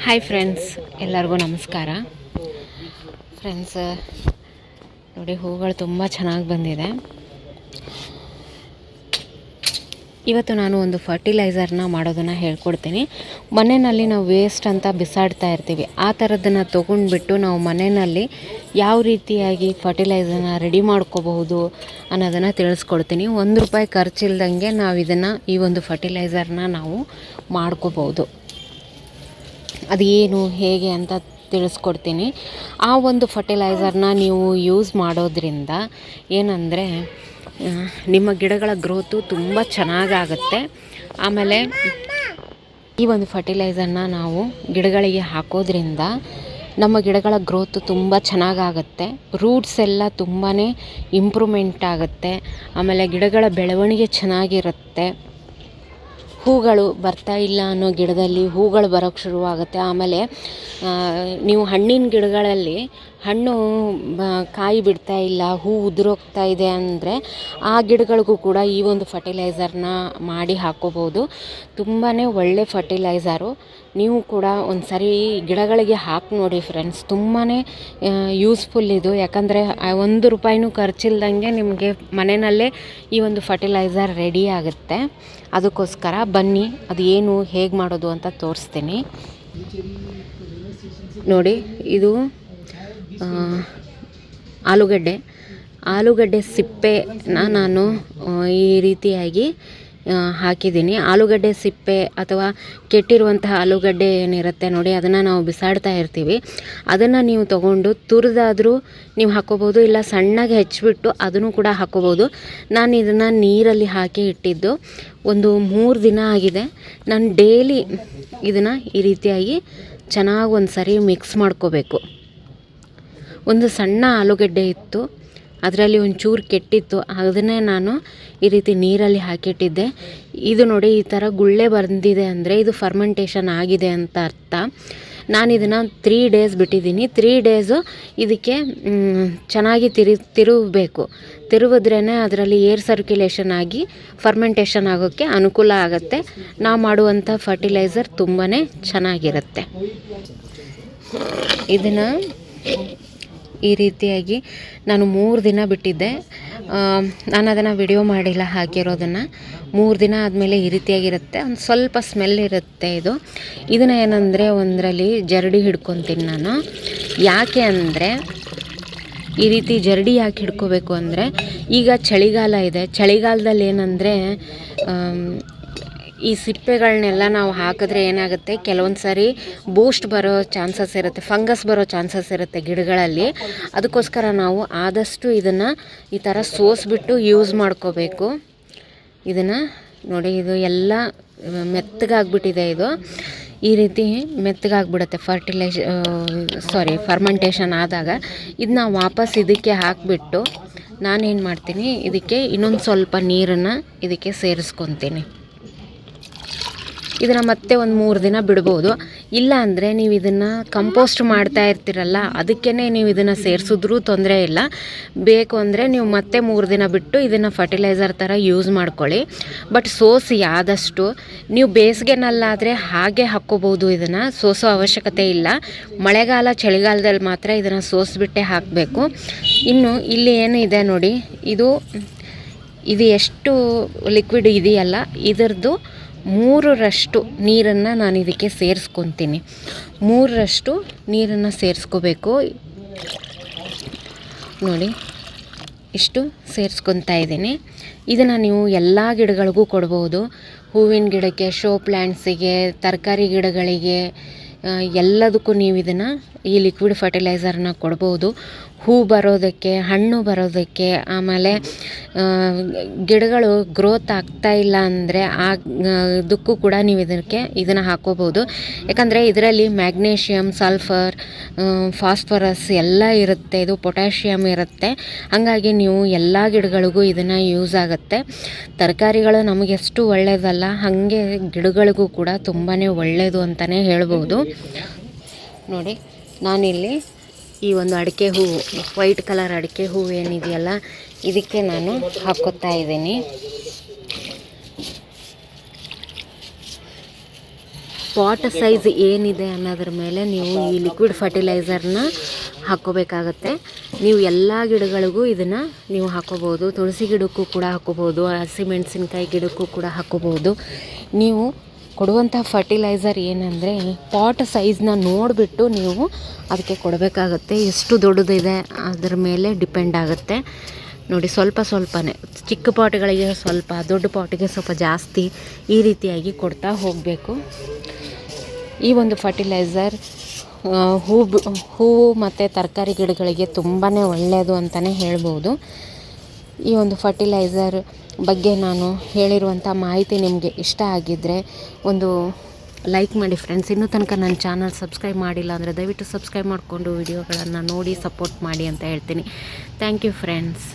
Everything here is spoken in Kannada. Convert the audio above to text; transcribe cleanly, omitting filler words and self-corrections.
ಹಾಯ್ ಫ್ರೆಂಡ್ಸ್, ಎಲ್ಲರಿಗೂ ನಮಸ್ಕಾರ. ಫ್ರೆಂಡ್ಸ್ ನೋಡಿ, ಹೂಗಳು ತುಂಬ ಚೆನ್ನಾಗಿ ಬಂದಿದೆ. ಇವತ್ತು ನಾನು ಒಂದು ಫರ್ಟಿಲೈಸರ್ನ ಮಾಡೋದನ್ನು ಹೇಳ್ಕೊಡ್ತೀನಿ. ಮನೆಯಲ್ಲಿ ನಾವು ವೇಸ್ಟ್ ಅಂತ ಬಿಸಾಡ್ತಾ ಇರ್ತೀವಿ, ಆ ಥರದ್ದನ್ನು ತೊಗೊಂಡ್ಬಿಟ್ಟು ನಾವು ಮನೆಯಲ್ಲಿ ಯಾವ ರೀತಿಯಾಗಿ ಫರ್ಟಿಲೈಸರ್ನ ರೆಡಿ ಮಾಡ್ಕೋಬಹುದು ಅನ್ನೋದನ್ನು ತಿಳಿಸ್ಕೊಡ್ತೀನಿ. ₹1 ಖರ್ಚಿಲ್ದಂಗೆ ನಾವು ಈ ಒಂದು ಫರ್ಟಿಲೈಸರ್ನ ನಾವು ಮಾಡ್ಕೋಬೋದು. ಅದು ಏನು ಹೇಗೆ ಅಂತ ತಿಳಿಸ್ಕೊಡ್ತೀನಿ. ಆ ಒಂದು ಫರ್ಟಿಲೈಸರ್ನ ನೀವು ಯೂಸ್ ಮಾಡೋದ್ರಿಂದ ಏನಂದರೆ ನಿಮ್ಮ ಗಿಡಗಳ ಗ್ರೋತು ತುಂಬ ಚೆನ್ನಾಗಾಗುತ್ತೆ. ಆಮೇಲೆ ಈ ಒಂದು ಫರ್ಟಿಲೈಸರ್ನ ನಾವು ಗಿಡಗಳಿಗೆ ಹಾಕೋದ್ರಿಂದ ನಮ್ಮ ಗಿಡಗಳ ಗ್ರೋತು ತುಂಬ ಚೆನ್ನಾಗಾಗುತ್ತೆ. ರೂಟ್ಸ್ ಎಲ್ಲ ತುಂಬಾ ಇಂಪ್ರೂವ್ಮೆಂಟ್ ಆಗುತ್ತೆ. ಆಮೇಲೆ ಗಿಡಗಳ ಬೆಳವಣಿಗೆ ಚೆನ್ನಾಗಿರುತ್ತೆ. ಹೂಗಳು ಬರ್ತಾ ಇಲ್ಲ ಅನ್ನೋ ಗಿಡದಲ್ಲಿ ಹೂಗಳು ಬರೋಕ್ಕೆ ಶುರುವಾಗುತ್ತೆ. ಆಮೇಲೆ ನೀವು ಹಣ್ಣಿನ ಗಿಡಗಳಲ್ಲಿ ಹಣ್ಣು ಕಾಯಿ ಬಿಡ್ತಾ ಇಲ್ಲ, ಹೂ ಉದುರೋಗ್ತಾ ಇದೆ ಅಂದರೆ ಆ ಗಿಡಗಳಿಗೂ ಕೂಡ ಈ ಒಂದು ಫರ್ಟಿಲೈಸರ್ನ ಮಾಡಿ ಹಾಕೋಬೋದು. ತುಂಬಾ ಒಳ್ಳೆ ಫರ್ಟಿಲೈಸರು. ನೀವು ಕೂಡ ಒಂದು ಸರಿ ಗಿಡಗಳಿಗೆ ಹಾಕಿ ನೋಡಿ ಫ್ರೆಂಡ್ಸ್, ತುಂಬಾ ಯೂಸ್ಫುಲ್ ಇದು. ಯಾಕಂದರೆ ₹1 ಖರ್ಚಿಲ್ದಂಗೆ ನಿಮಗೆ ಮನೆಯಲ್ಲೇ ಈ ಒಂದು ಫರ್ಟಿಲೈಸರ್ ರೆಡಿ ಆಗುತ್ತೆ. ಅದಕ್ಕೋಸ್ಕರ ಬನ್ನಿ, ಅದು ಏನು ಹೇಗೆ ಮಾಡೋದು ಅಂತ ತೋರಿಸ್ತೀನಿ ನೋಡಿ. ಇದು ಆಲೂಗಡ್ಡೆ ಸಿಪ್ಪೆನ ನಾನು ಈ ರೀತಿಯಾಗಿ ಹಾಕಿದ್ದೀನಿ. ಆಲೂಗಡ್ಡೆ ಸಿಪ್ಪೆ ಅಥವಾ ಕೆಟ್ಟಿರುವಂತಹ ಆಲೂಗಡ್ಡೆ ಏನಿರುತ್ತೆ ನೋಡಿ, ಅದನ್ನು ನಾವು ಬಿಸಾಡ್ತಾ ಇರ್ತೀವಿ. ಅದನ್ನು ನೀವು ತೊಗೊಂಡು ತುರಿದಾದರೂ ನೀವು ಹಾಕ್ಕೋಬೋದು, ಇಲ್ಲ ಸಣ್ಣಗೆ ಹೆಚ್ಚಿಬಿಟ್ಟು ಅದನ್ನು ಕೂಡ ಹಾಕ್ಕೋಬೋದು. ನಾನು ಇದನ್ನು ನೀರಲ್ಲಿ ಹಾಕಿ ಇಟ್ಟಿದ್ದು ಒಂದು 3 ದಿನ ಆಗಿದೆ. ನಾನು ಡೈಲಿ ಇದನ್ನು ಈ ರೀತಿಯಾಗಿ ಚೆನ್ನಾಗಿ ಒಂದು ಸರಿ ಮಿಕ್ಸ್ ಮಾಡ್ಕೋಬೇಕು. ಒಂದು ಸಣ್ಣ ಆಲೂಗಡ್ಡೆ ಇತ್ತು, ಅದರಲ್ಲಿ ಒಂಚೂರು ಕೆಟ್ಟಿತ್ತು, ಅದನ್ನೇ ನಾನು ಈ ರೀತಿ ನೀರಲ್ಲಿ ಹಾಕಿಟ್ಟಿದ್ದೆ. ಇದು ನೋಡಿ, ಈ ಥರ ಗುಳ್ಳೆ ಬಂದಿದೆ ಅಂದರೆ ಇದು ಫರ್ಮೆಂಟೇಷನ್ ಆಗಿದೆ ಅಂತ ಅರ್ಥ. ನಾನು ಇದನ್ನು 3 ಡೇಸ್ ಬಿಟ್ಟಿದ್ದೀನಿ. 3 ಡೇಸು ಇದಕ್ಕೆ ಚೆನ್ನಾಗಿ ತಿರುಗಬೇಕು. ತಿರುಗಿದ್ರೇ ಅದರಲ್ಲಿ ಏರ್ ಸರ್ಕ್ಯುಲೇಷನ್ ಆಗಿ ಫರ್ಮೆಂಟೇಷನ್ ಆಗೋಕ್ಕೆ ಅನುಕೂಲ ಆಗುತ್ತೆ. ನಾವು ಮಾಡುವಂಥ ಫರ್ಟಿಲೈಸರ್ ತುಂಬಾ ಚೆನ್ನಾಗಿರುತ್ತೆ. ಇದನ್ನು ಈ ರೀತಿಯಾಗಿ ನಾನು 3 ದಿನ ಬಿಟ್ಟಿದ್ದೆ. ನಾನು ಅದನ್ನು ವಿಡಿಯೋ ಮಾಡಿಲ್ಲ ಹಾಕಿರೋದನ್ನು. 3 ದಿನ ಆದಮೇಲೆ ಈ ರೀತಿಯಾಗಿರುತ್ತೆ. ಒಂದು ಸ್ವಲ್ಪ ಸ್ಮೆಲ್ ಇರುತ್ತೆ ಇದನ್ನು ಏನಂದರೆ ಒಂದರಲ್ಲಿ ಜರಡಿ ಹಿಡ್ಕೊತೀನಿ ನಾನು. ಯಾಕೆ ಅಂದರೆ ಈ ರೀತಿ ಜರಡಿ ಯಾಕೆ ಹಿಡ್ಕೋಬೇಕು ಅಂದರೆ, ಈಗ ಚಳಿಗಾಲ ಇದೆ. ಚಳಿಗಾಲದಲ್ಲಿ ಏನಂದರೆ ಈ ಸಿಪ್ಪೆಗಳನ್ನೆಲ್ಲ ನಾವು ಹಾಕಿದ್ರೆ ಏನಾಗುತ್ತೆ, ಕೆಲವೊಂದು ಸಾರಿ ಬೂಸ್ಟ್ ಬರೋ ಚಾನ್ಸಸ್ ಇರುತ್ತೆ, ಫಂಗಸ್ ಬರೋ ಚಾನ್ಸಸ್ ಇರುತ್ತೆ ಗಿಡಗಳಲ್ಲಿ. ಅದಕ್ಕೋಸ್ಕರ ನಾವು ಆದಷ್ಟು ಇದನ್ನು ಈ ಥರ ಸೋಸಿಬಿಟ್ಟು ಯೂಸ್ ಮಾಡ್ಕೋಬೇಕು. ಇದನ್ನು ನೋಡಿ, ಇದು ಎಲ್ಲ ಮೆತ್ತಗಾಗ್ಬಿಟ್ಟಿದೆ. ಇದು ಈ ರೀತಿ ಮೆತ್ತಗಾಗ್ಬಿಡುತ್ತೆ ಫರ್ಮೆಂಟೇಷನ್ ಆದಾಗ. ಇದನ್ನ ವಾಪಸ್ ಇದಕ್ಕೆ ಹಾಕಿಬಿಟ್ಟು ನಾನೇನು ಮಾಡ್ತೀನಿ, ಇದಕ್ಕೆ ಇನ್ನೊಂದು ಸ್ವಲ್ಪ ನೀರನ್ನು ಇದಕ್ಕೆ ಸೇರಿಸ್ಕೊತೀನಿ. ಇದನ್ನು ಮತ್ತೆ ಒಂದು 3 ದಿನ ಬಿಡ್ಬೋದು. ಇಲ್ಲ ಅಂದರೆ ನೀವು ಇದನ್ನು ಕಂಪೋಸ್ಟ್ ಮಾಡ್ತಾ ಇರ್ತೀರಲ್ಲ, ಅದಕ್ಕೇ ನೀವು ಇದನ್ನು ಸೇರಿಸಿದ್ರೂ ತೊಂದರೆ ಇಲ್ಲ. ಬೇಕು ಅಂದರೆ ನೀವು ಮತ್ತೆ 3 ದಿನ ಬಿಟ್ಟು ಇದನ್ನು ಫರ್ಟಿಲೈಸರ್ ಥರ ಯೂಸ್ ಮಾಡ್ಕೊಳ್ಳಿ. ಬಟ್ ಸೋಸಿ ಆದಷ್ಟು ನೀವು ಬೇಸಿಗೆನಲ್ಲಾದರೆ ಹಾಗೆ ಹಾಕ್ಕೋಬೋದು. ಇದನ್ನು ಸೋಸೋ ಅವಶ್ಯಕತೆ ಇಲ್ಲ. ಮಳೆಗಾಲ ಚಳಿಗಾಲದಲ್ಲಿ ಮಾತ್ರ ಇದನ್ನು ಸೋಸಿಬಿಟ್ಟೆ ಹಾಕಬೇಕು. ಇನ್ನು ಇಲ್ಲಿ ಏನು ಇದೆ ನೋಡಿ, ಇದು ಎಷ್ಟು ಲಿಕ್ವಿಡ್ ಇದೆಯಲ್ಲ, ಇದರದ್ದು 3ರಷ್ಟು ನೀರನ್ನು ನಾನು ಇದಕ್ಕೆ ಸೇರಿಸ್ಕೊತೀನಿ. 3ರಷ್ಟು ನೀರನ್ನು ಸೇರಿಸ್ಕೋಬೇಕು ನೋಡಿ. ಇಷ್ಟು ಸೇರಿಸ್ಕೊತಾ ಇದ್ದೀನಿ. ಇದನ್ನು ನೀವು ಎಲ್ಲ ಗಿಡಗಳಿಗೂ ಕೊಡ್ಬೋದು. ಹೂವಿನ ಗಿಡಕ್ಕೆ, ಶೋ ಪ್ಲ್ಯಾಂಟ್ಸಿಗೆ, ತರಕಾರಿ ಗಿಡಗಳಿಗೆ, ಎಲ್ಲದಕ್ಕೂ ನೀವು ಇದನ್ನು ಈ ಲಿಕ್ವಿಡ್ ಫರ್ಟಿಲೈಸರ್ನ ಕೊಡ್ಬೋದು. ಹೂ ಬರೋದಕ್ಕೆ, ಹಣ್ಣು ಬರೋದಕ್ಕೆ, ಆಮೇಲೆ ಗಿಡಗಳು ಗ್ರೋತ್ ಆಗ್ತಾ ಇಲ್ಲ ಅಂದರೆ ಇದಕ್ಕೂ ಕೂಡ ನೀವು ಇದನ್ನು ಹಾಕೋಬೋದು. ಯಾಕಂದರೆ ಇದರಲ್ಲಿ ಮ್ಯಾಗ್ನೇಷಿಯಮ್, ಸಲ್ಫರ್, ಫಾಸ್ಫರಸ್ ಎಲ್ಲ ಇರುತ್ತೆ. ಇದು ಪೊಟ್ಯಾಷಿಯಮ್ ಇರುತ್ತೆ. ಹಾಗಾಗಿ ನೀವು ಎಲ್ಲ ಗಿಡಗಳಿಗೂ ಇದನ್ನು ಯೂಸ್ ಆಗುತ್ತೆ. ತರಕಾರಿಗಳು ನಮಗೆಷ್ಟು ಒಳ್ಳೆಯದಲ್ಲ, ಹಾಗೆ ಗಿಡಗಳಿಗೂ ಕೂಡ ತುಂಬಾ ಒಳ್ಳೆಯದು ಅಂತಲೇ ಹೇಳ್ಬೋದು. ನೋಡಿ, ನಾನಿಲ್ಲಿ ಈ ಒಂದು ಅಡಿಕೆ ಹೂವು, ವೈಟ್ ಕಲರ್ ಅಡಿಕೆ ಹೂವು ಏನಿದೆಯಲ್ಲ, ಇದಕ್ಕೆ ನಾನು ಹಾಕ್ಕೋತಾ ಇದ್ದೀನಿ. ಪಾಟ್ ಸೈಜ್ ಏನಿದೆ ಅನ್ನೋದ್ರ ಮೇಲೆ ನೀವು ಈ ಲಿಕ್ವಿಡ್ ಫರ್ಟಿಲೈಸರ್ನ ಹಾಕ್ಕೋಬೇಕಾಗತ್ತೆ. ನೀವು ಎಲ್ಲ ಗಿಡಗಳಿಗೂ ಇದನ್ನು ನೀವು ಹಾಕ್ಕೋಬೋದು. ತುಳಸಿ ಗಿಡಕ್ಕೂ ಕೂಡ ಹಾಕ್ಕೋಬೋದು, ಹಸಿಮೆಣಸಿನ್ಕಾಯಿ ಗಿಡಕ್ಕೂ ಕೂಡ ಹಾಕ್ಕೋಬೋದು. ನೀವು ಕೊಡುವಂಥ ಫರ್ಟಿಲೈಸರ್ ಏನಂದರೆ ಪಾಟ್ ಸೈಜ್ನ ನೋಡಿಬಿಟ್ಟು ನೀವು ಅದಕ್ಕೆ ಕೊಡಬೇಕಾಗತ್ತೆ. ಎಷ್ಟು ದೊಡ್ಡದಿದೆ ಅದರ ಮೇಲೆ ಡಿಪೆಂಡ್ ಆಗುತ್ತೆ. ನೋಡಿ, ಸ್ವಲ್ಪನೇ ಚಿಕ್ಕ ಪಾಟ್ಗಳಿಗೆ ಸ್ವಲ್ಪ, ದೊಡ್ಡ ಪಾಟಿಗೆ ಸ್ವಲ್ಪ ಜಾಸ್ತಿ, ಈ ರೀತಿಯಾಗಿ ಕೊಡ್ತಾ ಹೋಗಬೇಕು. ಈ ಒಂದು ಫರ್ಟಿಲೈಸರ್ ಹೂವು ಮತ್ತು ತರಕಾರಿ ಗಿಡಗಳಿಗೆ ತುಂಬಾ ಒಳ್ಳೆಯದು ಅಂತಲೇ ಹೇಳ್ಬೋದು. ಈ ಒಂದು ಫರ್ಟಿಲೈಸರ್ ಬಗ್ಗೆ ನಾನು ಹೇಳಿರುವಂಥ ಮಾಹಿತಿ ನಿಮಗೆ ಇಷ್ಟ ಆಗಿದ್ದರೆ ಒಂದು ಲೈಕ್ ಮಾಡಿ ಫ್ರೆಂಡ್ಸ್. ಇನ್ನೂ ತನಕ ನನ್ನ ಚಾನಲ್ ಸಬ್ಸ್ಕ್ರೈಬ್ ಮಾಡಿಲ್ಲ ಅಂದರೆ ದಯವಿಟ್ಟು ಸಬ್ಸ್ಕ್ರೈಬ್ ಮಾಡಿಕೊಂಡು ವಿಡಿಯೋಗಳನ್ನು ನೋಡಿ ಸಪೋರ್ಟ್ ಮಾಡಿ ಅಂತ ಹೇಳ್ತೀನಿ. Thank you friends.